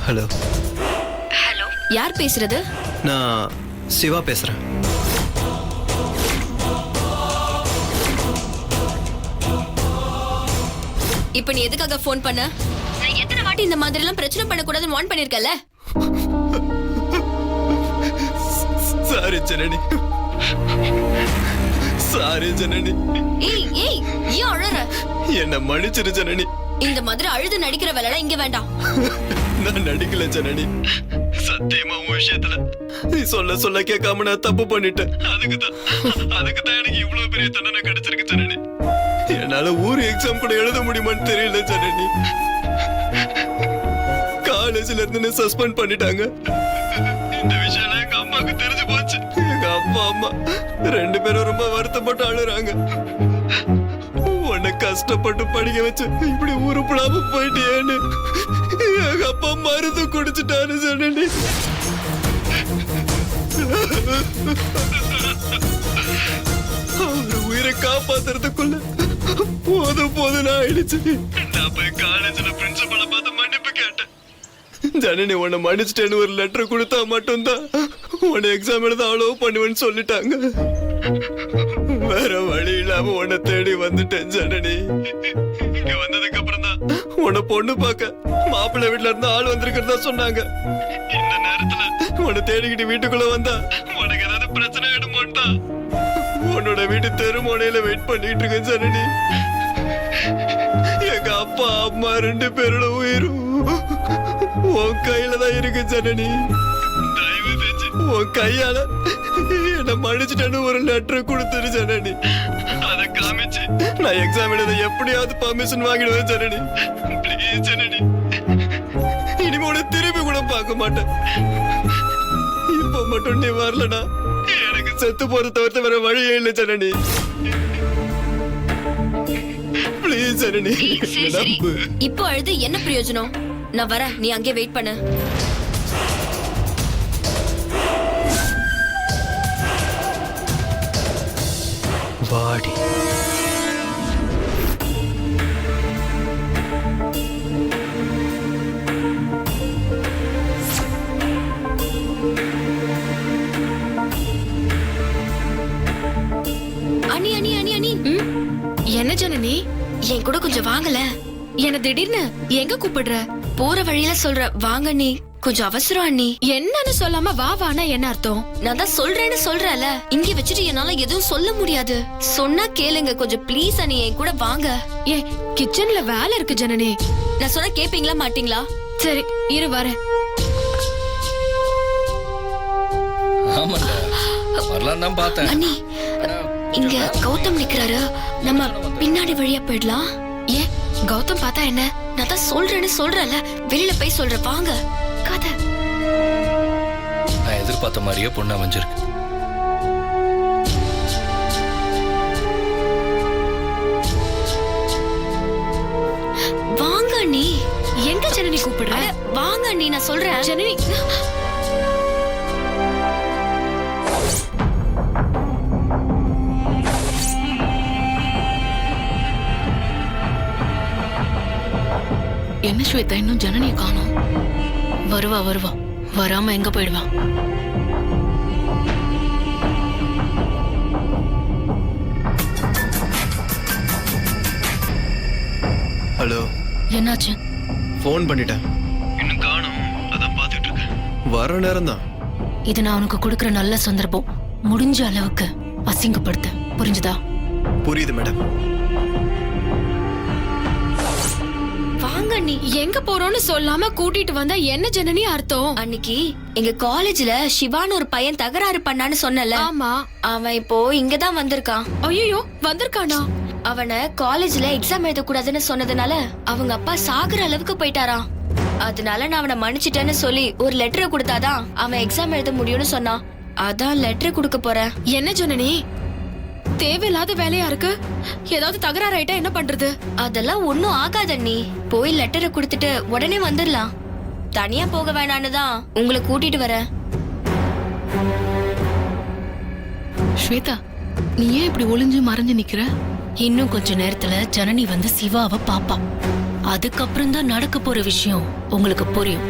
Hello. Hello, யார் பேசுறது? நான் சிவா பேசுறேன். இப்ப நீ எதுக்காக ஃபோன் பண்ண? நான் எத்தனை வாட்டி இந்த மாதிரி எல்லாம் பிரச்சனை பண்ணக்கூடாதுன்னு வார்ன் பண்ணிருக்கல. Sorry Janani, sorry Janani. ஏய் ஏய், ஏன் அழற? என்ன மன்னிச்சிரு ஜனனி. இந்த மாதிரி அழுது நடிக்கிற வேலைலாம் இங்க வேண்டாம். நான் நடிக்கல ஜனனி, சத்தியமா உன் விஷயத்துல நீ சொல்ல சொல்ல கேட்காம நான் தப்பு பண்ணிட்டேன். அதுக்குதான் எனக்கு இவ்வளவு பெரிய தண்டனை கிடைச்சிருக்கு ஜனனி. என்னால ஊர் எக்ஸாம் கூட எழுத முடியுமான்னு தெரியல ஜனனி. காலேஜ்ல இருந்து சஸ்பெண்ட் பண்ணிட்டாங்க. இந்த விஷயம் எங்க அம்மாக்கு தெரிஞ்சு போச்சு. எங்க அப்பா அம்மா 2 பேரும் ரொம்ப வருத்தப்பட்டு அழுறாங்க. உன்னை கஷ்டப்பட்டு படிக்க வச்சு இப்படி உருப்படாம போயிட்டியேன்னு எங்க அப்பா மருந்து குடிச்சிட்டாரு ஜனனி. அவர் உயிரை காப்பாத்துறதுக்குள்ள போதும் ஆயிடுச்சு. நான் போய் காலேஜ்ல பிரின்சிபலை பார்த்து மன்னிப்பு கேட்டேன். ஜனனி, உன்னை மன்னிச்சிட்டேன்னு ஒரு லெட்டர் கொடுத்தா மட்டும்தான் உன்னை எக்ஸாம் எழுத அலோவ் பண்ணுவேன்னு சொல்லிட்டாங்க. வேற வழி இல்லாம உன்னை தேடி வந்துட்டேன் ஜனனி. இங்க வந்ததுக்கு அப்புறம் தான் உன்னை பொண்ணு பார்க்க மாப்பிள்ளை வீட்டுல இருந்து ஆள் வந்திருக்கிறதா சொன்னாங்க. இந்த நேரத்துல உன்னை தேடிக்கிட்டு வீட்டுக்குள்ள வந்தா உனக்கு ஏதாவது பிரச்சனை ஆயிடுமோன்னு தான் உன்னோட வீட்டு தெருமோனையில வெயிட் பண்ணிட்டு இருக்கேன் ஜனனி. எங்க அப்பா அம்மா 2 பேரோட உயிரும் உன் கையில தான் இருக்கு ஜனனி. தயவு செஞ்சு உன் கையால என்ன மன்னிச்சுட்டேன்னு ஒரு லெட்டர் கொடுத்துரு ஜனனி. அத காமிச்சு நான் எக்ஸாம் எழுத எப்படியாவது பர்மிஷன் வாங்கிடுவேன் ஜனனி. ப்ளீஸ் ஜனனி, இனிமே உன்னை திரும்பி கூட பார்க்க மாட்டேன். இப்ப மட்டும் நீ வரலனா எனக்கு செத்து போற தவிர்த்து வேற வழியே இல்லை ஜனனி. ப்ளீஸ் ஜனனி, நம்பு. இப்போ அழுது என்ன பிரயோஜனம்? நான் வரேன், நீ அங்கே வெயிட் பண்ணு. வாடி. அனி அனி அனி அனி. என்ன ஜனனி, என் கூட கொஞ்சம் வாங்கல. என்ன திடீர்னு எங்க கூப்பிடுற? போற வழியில சொல்ற, வாங்க நீ, கொஞ்சம் அவசரம் அண்ணி. என்னன்னு சொல்லாம வா வானா என்ன அர்த்தம்? நான் தான் சொல்றேன்னு சொல்றல, இங்க வச்சுட்டு என்னால எதுவும் சொல்ல முடியாது. சொன்னா கேளுங்க கொஞ்சம் ப்ளீஸ் அண்ணி, என் கூட வாங்க. ஏ, கிச்சன்ல வேலை இருக்கு ஜனனி. நான் சொன்னா கேப்பீங்களா மாட்டீங்களா? சரி இரு வரேன். ஆமாண்டா, வரலாம் தான் பார்த்தேன். அண்ணி, இங்க கௌதம் நிக்கிறாரு, நம்ம பின்னாடி வழியா போயிடலாம். ஏ, கௌதம் பார்த்தா என்ன? நான் தான் சொல்றேன்னு சொல்றல, வெளியில போய் சொல்ற, வாங்க. கதை நான் எதிர்பார்த்த மாதிரியே பொண்ணு அமைஞ்சிருக்கு. வாங்க அண்ணி. எங்க ஜனனி கூப்பிடுற? வாங்க அண்ணி, நான் சொல்றேன். ஜனனி, என்ன ஸ்வேதா, இன்னும் ஜனனியை காணோம். வருவா வராம எங்க போயிடுவா? ஹலோ. என்னாச்சு? ஃபோன் பண்ணிட்டேன், இன்னும் காணோம். அதான் பார்த்துட்டு இருக்கேன். வர நேரம் தான். இது நான் உனக்கு கொடுக்கற நல்ல சந்தர்ப்பம். முடிஞ்ச அளவுக்கு அசிங்கப்படுத்து, புரிஞ்சுதா? புரியுது மேடம். வாங்க அண்ணி. எங்க போறோம்னு சொல்லாம கூட்டிட்டு வந்தா என்ன ஜனனி அர்த்தம்? அன்னைக்கு எங்க காலேஜ்ல சிவான்னு ஒரு பையன் தகராறு பண்ணான்னு சொன்னல. ஆமா, அவன் இப்போ இங்கதான் வந்திருக்கான். ஐயோ வந்திருக்கானா? அவனை காலேஜ்ல எக்ஸாம் எழுத கூடாதுன்னு சொன்னதுனால அவங்க அப்பா சாகுற அளவுக்கு போயிட்டாராம். அதனால நான் அவனை மன்னிச்சிட்டேன்னு சொல்லி ஒரு லெட்டரை கொடுத்தாதான் அவன் எக்ஸாம் எழுத முடியும்னு சொன்னான். அதான் லெட்டர் கொடுக்க போறேன். என்ன ஜனனி, தேவையில்லாத வேலையா இருக்கு. ஏதாவது தகராறு ஆயிட்டா என்ன பண்றது? அதெல்லாம் ஒண்ணும் ஆகாத நீ. போய் லெட்டரை கொடுத்துட்டு உடனே வந்துடலாம். தனியா போக வேணான்னு தான் உங்களை கூட்டிட்டு வரேன். ஸ்வேதா, நீ ஏன் இப்படி ஒளிஞ்சு மறைஞ்சு நிக்கிற? இன்னும் கொஞ்ச நேரத்துல ஜனனி வந்து சிவாவை பாப்பா. அதுக்கப்புறம் தான் நடக்க போற விஷயம் உங்களுக்கு புரியும்.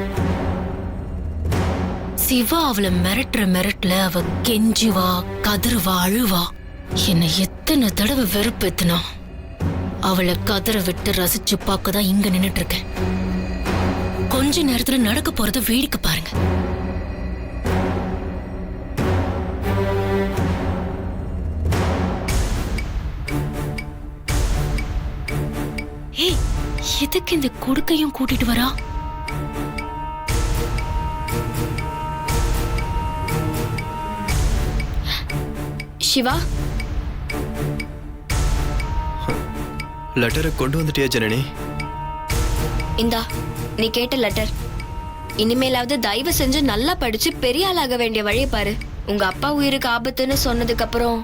சிவா அவளை மிரட்டல அவ கெஞ்சுவா கதறுவா அழுவா. என்னை எத்தனை தடவை வெறுப்பேத்துனா. அவளை கதற விட்டு ரசிச்சு பார்க்கதான் இங்க நின்னுட்டு இருக்கேன். கொஞ்ச நேரத்துல நடக்க போறத வேடிக்கை பாருங்க. ஏய், எதுக்கு இந்த கொடுக்கையும் கூட்டிட்டு வரா? சிவா, லெட்டரை கொண்டு வந்துட்டியா ஜனனி? இந்தா நீ கேட்ட லெட்டர். இனிமேலாவது தயவு செஞ்சு நல்லா படிச்சு பெரிய ஆளாக வேண்டிய வழியை பாரு. உங்க அப்பா உயிருக்கு ஆபத்துன்னு சொன்னதுக்கு அப்புறம்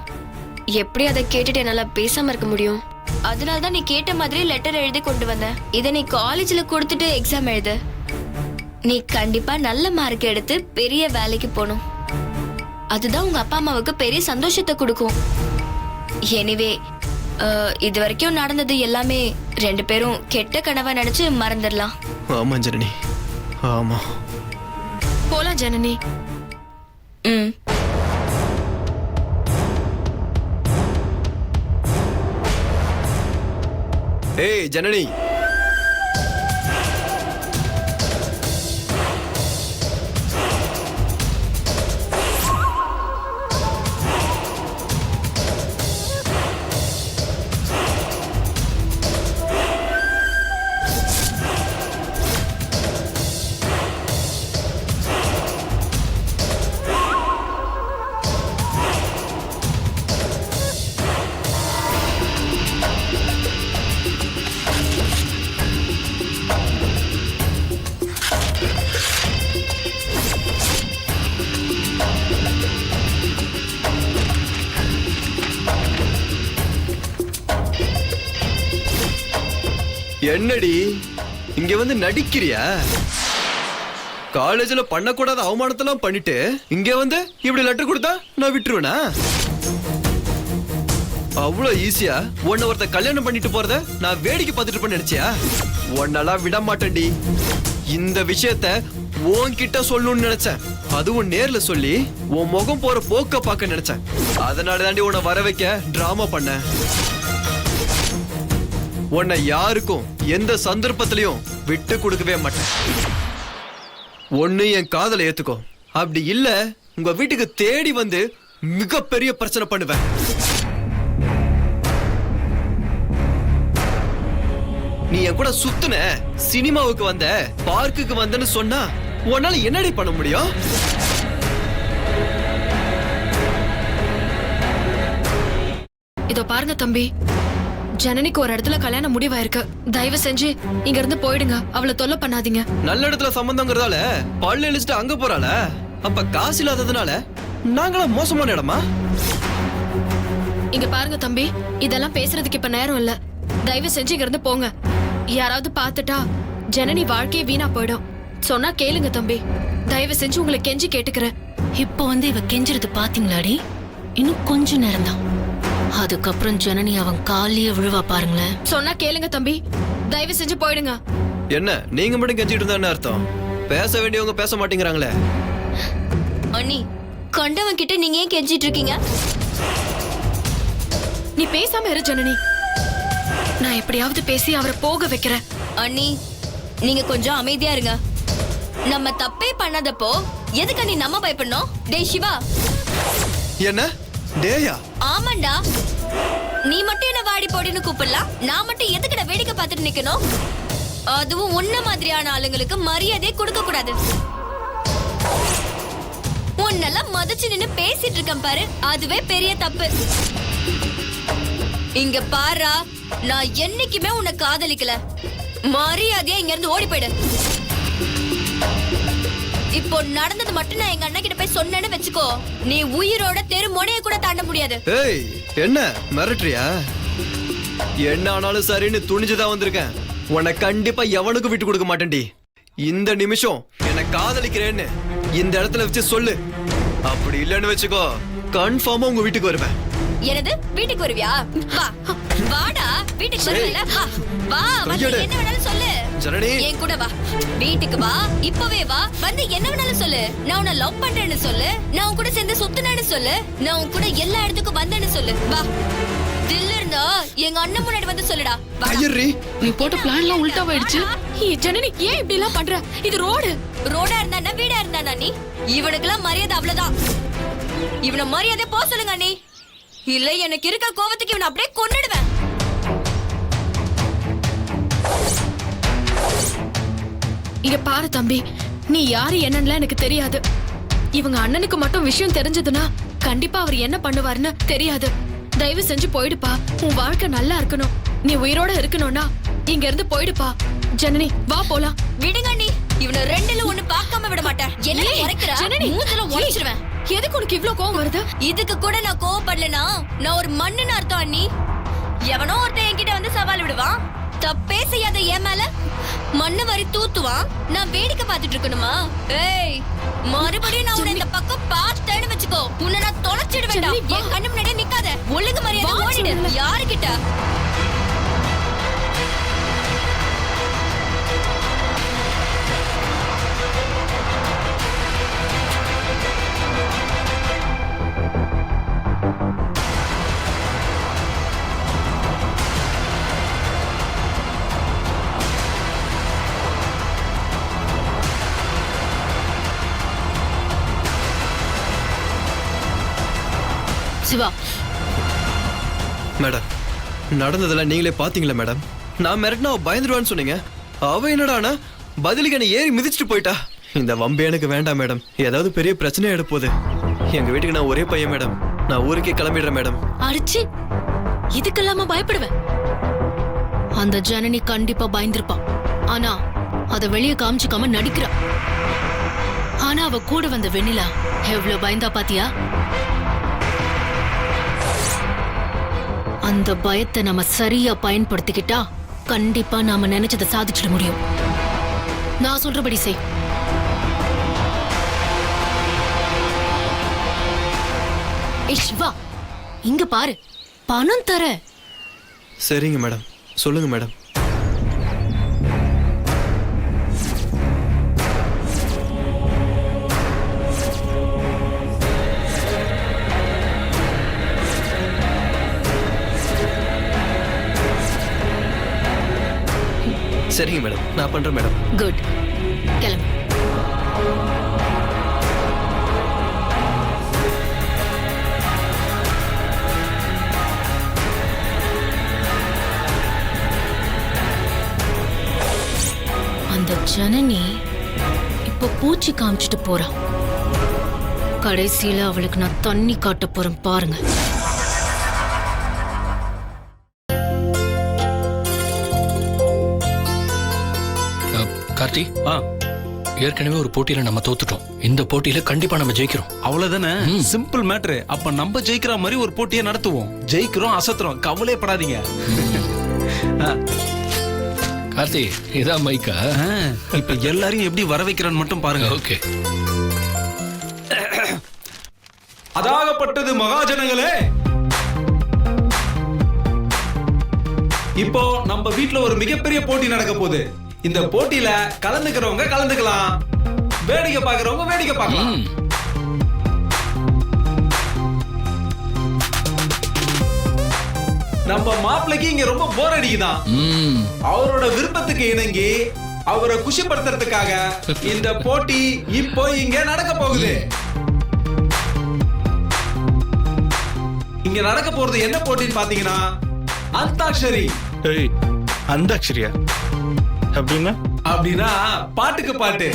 எப்படி அதை கேட்டுட்டு என்னால பேசாம இருக்க முடியும்? அதனாலதான் நீ கேட்ட மாதிரி லெட்டர் எழுதி கொண்டு வந்த. இதை நீ காலேஜ்ல கொடுத்துட்டு எக்ஸாம் எழுது. நீ கண்டிப்பா நல்ல மார்க் எடுத்து பெரிய வேலைக்கு போகணும். அதுதான் உங்க அப்பா அம்மாவுக்கு பெரிய சந்தோஷத்தை கொடுக்கும். எனிவே இது வரைக்கும் நடந்தது எல்லாமே 2 பேரும் கெட்ட கனவா நினைச்சு மறந்துடலாம். ஆமா ஜனனி, ஆமா. போலாம் ஜனனி. ம். ஏய் ஜனனி, என்னடி இங்க வந்து நடிக்கிறியா? காலேஜ்ல பண்ணக்கூடாத அவமானத்தெல்லாம் பண்ணிட்டு இங்க வந்து இப்படி லெட்டர் கொடுத்தா நான் விட்டுருவேனா? அவ்வளவு ஈஸியா உன்னை ஒருத்த கல்யாணம் பண்ணிட்டு போறத நான் வேடிக்கை பார்த்துட்டு இருப்பேன்னு நினைச்சியா? உன்னெல்லாம் விட மாட்டேன்டி. இந்த விஷயத்த உன்கிட்ட சொல்லணும்னு நினைச்சேன். அதுவும் நேர்ல சொல்லி உன் முகம் போற போக்க பார்க்க நினைச்சேன். அதனால தாண்டி உன்னை வர வைக்க டிராமா பண்ண. உன்னை யாருக்கும் எந்த சந்தர்ப்பத்திலையும் விட்டு கொடுக்கவே மாட்டேன். ஒண்ணு என் காதலை ஏத்துக்கோ, அப்படி இல்ல உங்க வீட்டுக்கு தேடி வந்து மிகப்பெரிய பிரச்சனை பண்ணுவேன். நீ என் கூட சுத்துன, சினிமாவுக்கு வந்த, பார்க்குக்கு வந்தன்னு சொன்னா உன்னால என்னடி பண்ண முடியும்? இதோ பாருங்க தம்பி, ஜனனிக்கு ஒரு இடத்துல கல்யாணம் முடிவாயிருக்கு. தயவு செஞ்சு இங்க இருந்து போயிடுங்க. அவளை தொல்லை பண்ணாதீங்க. நல்ல இடத்துல சம்பந்தங்கிறதால பல்லு இழிச்சிட்டு அங்க போறாள. அப்ப காசு இல்லாததுனால நாங்களா மோசமான இடமா? இங்க பாருங்க தம்பி, இதெல்லாம் பேசுறதுக்கு இப்ப நேரம் இல்ல. தயவு செஞ்சு இங்க இருந்து போங்க. யாராவது பார்த்துட்டா ஜனனி வாழ்க்கையே வீணா போயிடும். சொன்னா கேளுங்க தம்பி. தயவு செஞ்சு உங்களை கெஞ்சி கேட்டுக்கிறேன். இப்போ வந்து இவ கெஞ்சுறது பாத்தீங்களாடி? இன்னும் கொஞ்ச நேரம் தான். அதுக்கப்புறம் ஜனனி அவன் காலியே விழுவா பாருங்களேன். சொன்னா கேளுங்க தம்பி. தயவு செஞ்சு போயிடுங்க. என்ன நீங்க மட்டும் கெஞ்சிட்டு இருந்தா என்ன அர்த்தம்? பேச வேண்டியவங்க பேச மாட்டேங்கிறாங்களே. அண்ணி, கண்டவன் கிட்ட நீங்க ஏன் கெஞ்சிட்டு இருக்கீங்க? நீ பேசாம இரு ஜனனி. நான் எப்படியாவது பேசி அவரை போக வைக்கிறேன். அண்ணி, நீங்க கொஞ்சம் அமைதியா இருங்க. நம்ம தப்பே பண்ணாதப்போ எதுக்கு நீ நம்ம பயப்படணும்? டேய் சிவா. என்ன டேயா? ஆமாண்டா. நீ மட்டும் என்ன வாடி போடின்னு கூப்பிடலாம், நான் மட்டும் எதுக்கு வேடிக்கை பார்த்துட்டு நிக்கணும்? அதுவும் உன்ன மாதிரியான ஆளுங்களுக்கு மரியாதையை கொடுக்க கூடாது. உன்னெல்லாம் மதிச்சு நின்னு பேசிட்டு இருக்கேன் பாரு, அதுவே பெரிய தப்பு. இங்க பாரா, நான் என்னைக்குமே உன்னை காதலிக்கல. மரியாதையா இங்க இருந்து ஓடி போயிடு. இப்போ நடந்தது மட்டும் நான் எங்க அண்ணா கிட்ட போய் சொன்னேன்னு வெச்சுக்கோ, நீ உயிரோட தெரு முனைய கூட தாண்ட முடியாது. ஏய், என்ன மிரட்டுறியா? என்ன ஆனாலும் சரின்னு துணிஞ்சுதான் வந்திருக்கேன். உன்னை கண்டிப்பா எவனுக்கும் விட்டு கொடுக்க மாட்டேன்டி. இந்த நிமிஷம் என்ன காதலிக்கிறேன்னு இந்த இடத்துல வச்சு சொல்லு. அப்படி இல்லன்னு வெச்சுக்கோ, கன்ஃபார்மா உங்க வீட்டுக்கு வருவேன். எனது வீட்டுக்கு வருவியா? வா வாடா, வீட்டுக்கு வருவல. வா வா, வந்து என்ன வேணாலும் சொல்லு. ஜனனி என் கூட வா, வீட்டுக்கு வா, இப்பவே வா. வந்து என்ன வேணாலும் சொல்லு. நான் உன்னை லவ் பண்றேன்னு சொல்லு, நான் உன் கூட சேர்ந்து சுத்துனேன்னு சொல்லு, நான் உன் கூட எல்லா இடத்துக்கும் வந்தேன்னு சொல்லு. வா, தில் இருந்தா எங்க அண்ணன் முன்னாடி வந்து சொல்லுடா. வாடா. ஐயர்ரி நீ போட்ட பிளான்லாம் உல்டாவாயிடுச்சு. ஜனனி ஏன் இப்படி எல்லாம் பண்ற? இது ரோடா இருந்தா வீடா இருந்தா நீ இவனுக்கெல்லாம் மரியாதை அவ்வளவுதான். இவனை மரியாதை போ சொல்லுங்க நீ. இல்ல எனக்கு இருக்க கோவத்துக்கு இவனை அப்படியே கொன்னுடுவேன். இங்க பாரு தம்பி, நீ யாரு என்னன்னு எனக்கு தெரியாது. இவங்க அண்ணனுக்கு மட்டும் விஷயம் தெரிஞ்சதுன்னா கண்டிப்பா அவர் என்ன பண்ணுவாருன்னு தெரியாது. தயவு செஞ்சு போயிடுப்பா. உன் வாழ்க்கை நல்லா இருக்கணும், நீ உயிரோட இருக்கணும்னா இங்க இருந்து போயிடுப்பா. ஜனனி வா போலாம். விடுங்க நீ. இவனை ரெண்டுல ஒண்ணு பார்க்காம விட மாட்டேன். என்ன உரைக்கிற? ஜனனி மூஞ்சில உரைச்சிடுவேன். எதுக்கு உனக்கு இவ்ளோ கோவம் வருது? இதுக்கு கூட நான் கோவப்படலனா நான் ஒரு மண்ணுன்னு அர்த்தம் அண்ணி. எவனோ ஒருத்தன் என்கிட்ட வந்து சவால் விடுவான், தப்பே செய்யாத என் மேல மண்ணு வரி தூத்துவான், நான் வேடிக்கை பார்த்துட்டு இருக்கணுமா? ஏய், மறுபடியும் நான் உன்னை இந்த பக்கம் பார்த்தேன்னு வச்சுக்கோ, உன்னை நான் தொலைச்சிடுவேன்டா. என் கண்ணு முன்னாடியே நிக்காத, ஒழுங்கு மரியாதை ஓடிடு. யாருகிட்ட? சிவா, மேடம், நடந்ததெல்லாம் நீங்களே பாத்தீங்களா மேடம்? நான் மிரட்டினா அவ பயந்துருவான்னு சொன்னீங்க. அவ என்னடானா பதிலுக்கு என்ன ஏறி மிதிச்சுட்டு போயிட்டா. இந்த வம்பு எனக்கு வேண்டாம் மேடம். ஏதாவது பெரிய பிரச்சனை எடுப்போது. எங்க வீட்டுக்கு நான் ஒரே பையன் மேடம். நான் ஊருக்கே கிளம்பிடுறேன் மேடம். அடிச்சு இதுக்கெல்லாம பயப்படுவேன்? அந்த ஜனனி கண்டிப்பா பயந்திருப்பா. ஆனா அத வெளியே காமிச்சுக்காம நடிக்கிறா. ஆனா அவ கூட வந்த வெண்ணிலா எவ்வளவு பயந்தா பாத்தியா? அந்த பயத்தை நம்ம சரியா பயன்படுத்திக்கிட்டா கண்டிப்பா நாம நினைச்சதை சாதிச்சிட முடியும். நான் சொல்றபடி செய். ஏய் சிவா, இங்க பாரு, பணம் தர. சரிங்க மேடம், சொல்லுங்க மேடம். சரிங்க மேடம், நான் பண்றேன் மேடம். குட், கிளம்பு. அந்த ஜனனி இப்ப பூச்சி காமிச்சிட்டு போறா. கடைசியில அவளுக்கு நான் தண்ணி காட்ட போறேன் பாருங்க. கார்த்தி, ஏற்கனவே ஒரு போட்டியில நம்ம தோத்துட்டோம். இந்த போட்டியில கண்டிப்பா நம்ம ஜெயிக்கிறோம். அவ்வளவுதானே? Simple matter. அப்ப நம்ம ஜெயிக்கிற மாதிரி ஒரு போட்டியை நடத்துவோம். ஜெயிக்கிறோம், அசத்துறோம், கவலைப்படாதீங்க. கார்த்தி, இதான் மைக்கா? இப்ப எல்லாரையும் எப்படி வர வைக்கிறான்னு மட்டும் பாருங்க. ஓகே. அதாகப்பட்டது மகாஜனங்களே, இப்போ நம்ம வீட்ல ஒரு மிகப்பெரிய போட்டி நடக்க போகுது. இந்த போட்டியில கலந்துக்கிறவங்க கலந்துக்கலாம், வேடிக்கை பார்க்கறவங்க வேடிக்கை பார்க்கலாம். நம்ம மாப்பிளைக்கு இங்க ரொம்ப போர் அடிக்குதான். அவரோட விருப்பத்துக்கு இணங்கி அவரை குஷிப்படுத்துறதுக்காக இந்த போட்டி இப்போ இங்க நடக்க போகுது. இங்க நடக்க போறது என்ன போட்டின்னு பாத்தீங்கன்னா அந்தாக்ஷரி. அந்தாக்ஷரியா அப்படின்னா? அப்படின்னா பாட்டுக்கு பாட்டு.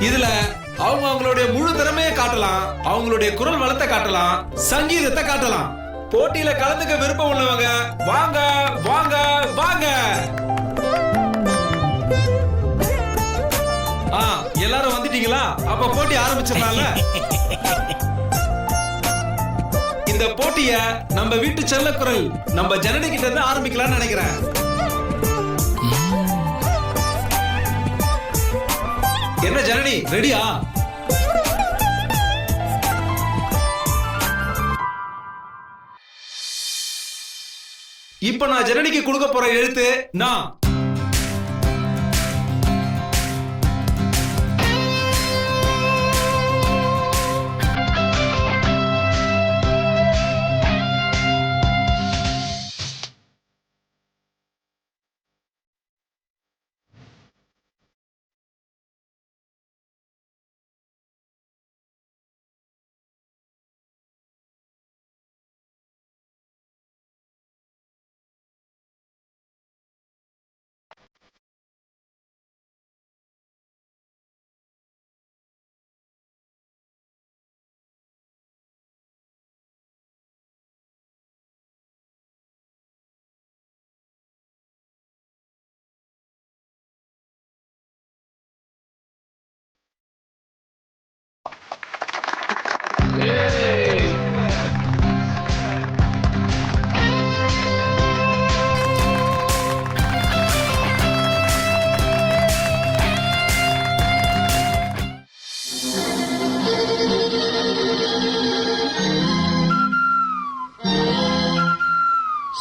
இதுல அவங்க அவங்களுடைய முழு திறமையை காட்டலாம், அவங்களுடைய குரல் வளத்தை காட்டலாம், சங்கீதத்தை காட்டலாம். போட்டியில கலந்துக்க விருப்பம் உள்ளவங்க வாங்க வாங்க வாங்க. எல்லாரும் வந்துட்டீங்களா? அப்ப போட்டி ஆரம்பிச்சிடலாம்ல. இந்த போட்டிய நம்ம வீட்டு செல்லக்குரல் நம்ம ஜனனி கிட்ட இருந்து ஆரம்பிக்கலாம்னு நினைக்கிறேன். என்ன ஜனனி, ரெடியா? இப்ப நான் ஜனனிக்கு கொடுக்க போற எழுத்து நான்.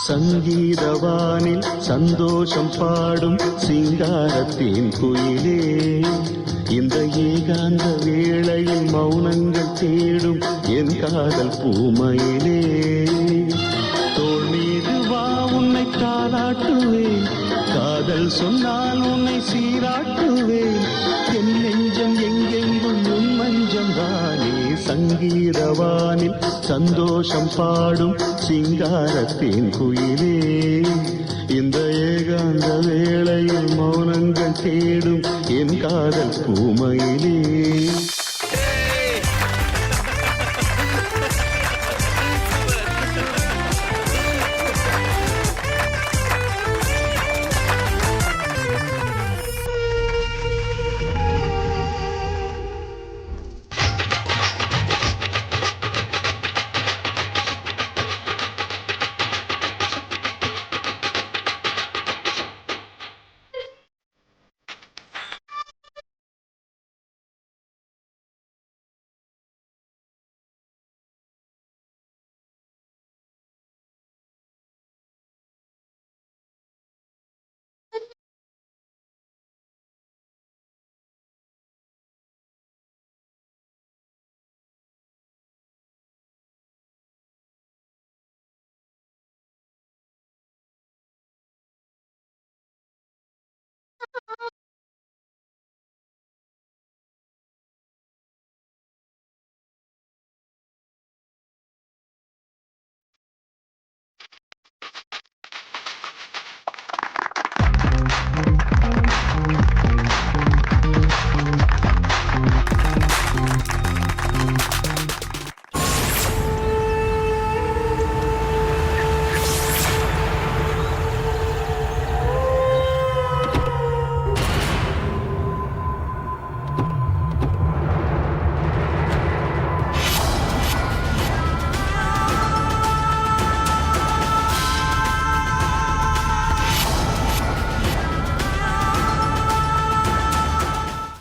சங்கீதவானில் சந்தோஷம் பாடும் சிங்காரத்தின் குயிலே, இந்த ஏகாந்த வேளையில் மௌனங்கள் தேடும் என் காதல் பூமையிலே. தோள் மீது வா உன்னை தாலாட்டுவேன், காதல் சொன்னால் உன்னை சீராட்டுவேன். என் நெஞ்சம் எங்கெங்கும் உன் மஞ்சம் தானே. சங்கீதவானில் சந்தோஷம் பாடும் சிங்காரத்தின் குயிலே, இந்த ஏகாந்த வேளையில் மௌனங்கள் தேடும் என் காதல் பூமையிலே.